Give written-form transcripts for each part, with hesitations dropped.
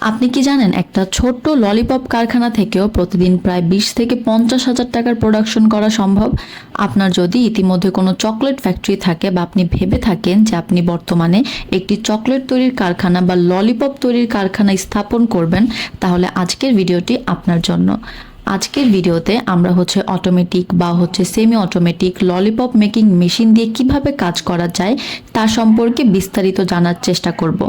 আপনি কি জানেন একটা ছোট্ট ললিপপ কারখানা থেকেও প্রতিদিন প্রায় 20 থেকে 50,000 টাকার প্রোডাকশন করা সম্ভব। আপনার যদি ইতিমধ্যে কোনো চকলেট ফ্যাক্টরি থাকে বা আপনি ভেবে থাকেন যে আপনি বর্তমানে একটি চকলেট তৈরির কারখানা বা ললিপপ তৈরির কারখানা স্থাপন করবেন, তাহলে আজকের ভিডিওটি আপনার জন্য। আজকের ভিডিওতে আমরা অটোমেটিক বা semi automatic lollipop making machine দিয়ে কিভাবে কাজ করা যায় তা সম্পর্কে বিস্তারিত জানার চেষ্টা করব।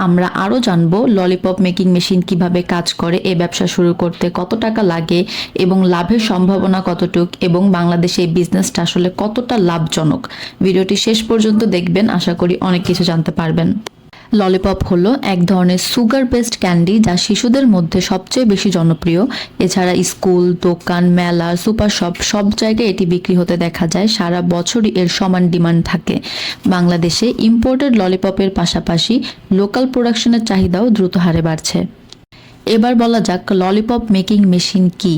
আমরা আরও জানব ললিপপ মেকিং মেশিন কিভাবে কাজ করে, এই ব্যবসা শুরু করতে কত টাকা লাগে এবং লাভের সম্ভাবনা কতটুক, এবং বাংলাদেশে এই বিজনেসটা আসলে কতটা লাভজনক। ভিডিওটি শেষ পর্যন্ত দেখবেন, আশা করি অনেক কিছু জানতে পারবেন। ললিপপ হলো এক ধরনের সুগার বেসড ক্যান্ডি যা শিশুদের মধ্যে সবচেয়ে বেশি জনপ্রিয়। এছাড়া স্কুল, দোকান, মেলা, সুপার শপ সব জায়গায় এটি বিক্রি হতে দেখা যায়। সারা বছরই এর সমান ডিমান্ড থাকে। বাংলাদেশে ইম্পোর্টেড ললিপপের পাশাপাশি লোকাল প্রোডাকশনের চাহিদাও দ্রুত হারে বাড়ছে। এবার বলা যাক ললিপপ মেকিং মেশিন কি।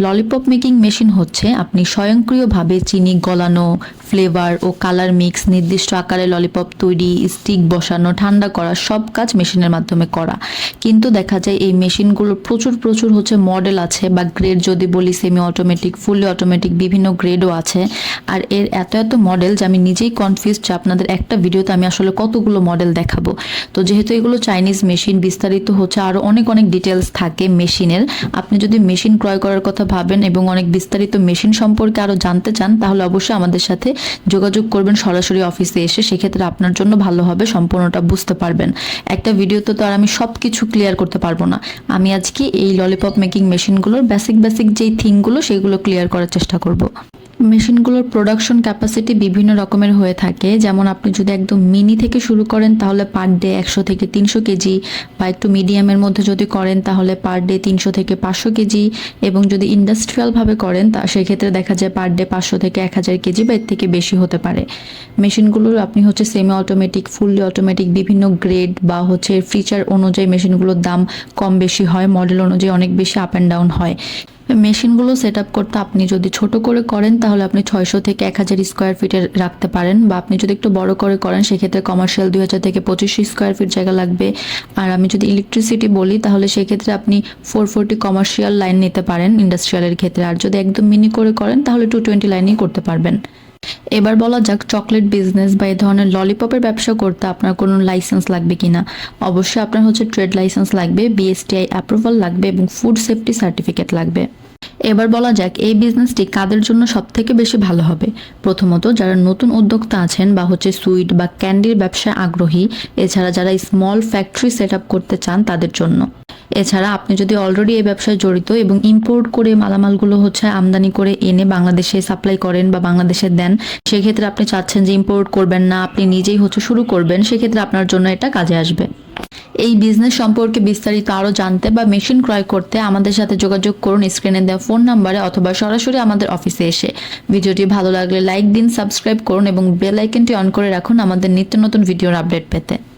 ললিপপ মেকিং মেশিন হচ্ছে আপনি স্বয়ংক্রিয়ভাবে চিনি গলানো, ফ্লেভার ও কালার মিক্স, নির্দিষ্ট আকারে ললিপপ তৈরি, স্টিক বসানো, ঠান্ডা করা সব কাজ মেশিনের মাধ্যমে করা। কিন্তু দেখা যায় এই মেশিনগুলোর প্রচুর মডেল আছে বা গ্রেড, যদি বলি সেমি অটোমেটিক, ফুলি অটোমেটিক, বিভিন্ন গ্রেডও আছে। আর এর এত মডেল যে আমি নিজেই কনফিউজ যে আপনাদের একটা ভিডিওতে আমি আসলে কতগুলো মডেল দেখাবো। তো যেহেতু এগুলো চাইনিজ মেশিন, বিস্তারিত আরও অনেক ডিটেলস থাকে মেশিনের। আপনি যদি মেশিন ক্রয় করার কথা ভাবেন এবং অনেক বিস্তারিত মেশিন সম্পর্কে আরো জানতে চান, তাহলে অবশ্যই আমাদের সাথে যোগাযোগ করবেন সরাসরি অফিসে এসে। সেক্ষেত্রে আপনার জন্য ভালো হবে, সম্পূর্ণটা বুঝতে পারবেন। একটা ভিডিওতে তো আর আমি সবকিছু ক্লিয়ার করতে পারবো না। আমি আজকে এই ললিপপ মেকিং মেশিনগুলোর বেসিক যেই থিংগুলো সেগুলো ক্লিয়ার করার চেষ্টা করব। মেশিনগুলোর প্রোডাকশন ক্যাপাসিটি বিভিন্ন রকমের হয়ে থাকে। যেমন আপনি যদি একদম মিনি থেকে শুরু করেন তাহলে পার ডে 100 থেকে 300 কেজি, বা একটু মিডিয়ামের মধ্যে যদি করেন তাহলে পার ডে 300 থেকে 500 কেজি, এবং যদি ইন্ডাস্ট্রিয়ালভাবে করেন তা সেক্ষেত্রে দেখা যায় পার ডে 500 থেকে 1000 কেজি বা এর থেকে বেশি হতে পারে। মেশিনগুলোর আপনি সেমি অটোমেটিক, ফুললি অটোমেটিক, বিভিন্ন গ্রেড বা ফিচার অনুযায়ী মেশিনগুলোর দাম কম বেশি হয়, মডেল অনুযায়ী অনেক বেশি আপ অ্যান্ড ডাউন হয়। মেশিনগুলো সেট আপ করতে আপনি যদি ছোট করে করেন তাহলে আপনি 600 থেকে 1000 স্কোয়ার ফিটের রাখতে পারেন, বা আপনি যদি একটু বড় করে করেন সেক্ষেত্রে কমার্শিয়াল 2000 থেকে 2500 স্কোয়ার ফিট জায়গা লাগবে। আর আমি যদি ইলেকট্রিসিটি বলি তাহলে সেক্ষেত্রে আপনি 440 কমার্শিয়াল লাইন নিতে পারেন ইন্ডাস্ট্রিয়ালের ক্ষেত্রে। আর যদি একদম মিনি করে করেন তাহলে 220 লাইনই করতে পারবেন। এবার বলা যাক চকলেট বিজনেস বা এই ধরনের ললিপপের ব্যবসা করতে আপনার কোনো লাইসেন্স লাগবে কিনা। অবশ্যই আপনার ট্রেড লাইসেন্স লাগবে, বিএসটিআই অ্যাপ্রুভাল লাগবে এবং ফুড সেফটি সার্টিফিকেট লাগবে। এবার বলা যাক এই বিজনেসটি কাদের জন্য সব থেকে বেশি ভালো হবে। প্রথমত যারা নতুন উদ্যোক্তা আছেন বা সুইট বা ক্যান্ডির ব্যবসায় আগ্রহী, এছাড়া যারা স্মল ফ্যাক্টরি সেট আপ করতে চান তাদের জন্য। এছাড়া আপনি যদি অলরেডি এই ব্যবসায় জড়িত এবং ইম্পোর্ট করে মালামালগুলো আমদানি করে এনে বাংলাদেশে সাপ্লাই করেন বা বাংলাদেশে দেন, সেক্ষেত্রে আপনি চাচ্ছেন যে ইম্পোর্ট করবেন না, আপনি নিজেই শুরু করবেন, সেক্ষেত্রে আপনার জন্য এটা কাজে আসবে। এই বিজনেস সম্পর্কে বিস্তারিত আরও জানতে বা মেশিন ক্রয় করতে আমাদের সাথে যোগাযোগ করুন স্ক্রিনে দেওয়া ফোন নাম্বারে, অথবা সরাসরি আমাদের অফিসে এসে। ভিডিওটি ভালো লাগলে লাইক দিন, সাবস্ক্রাইব করুন এবং বেল আইকনটি অন করে রাখুন আমাদের নিত্য নতুন ভিডিওর আপডেট পেতে।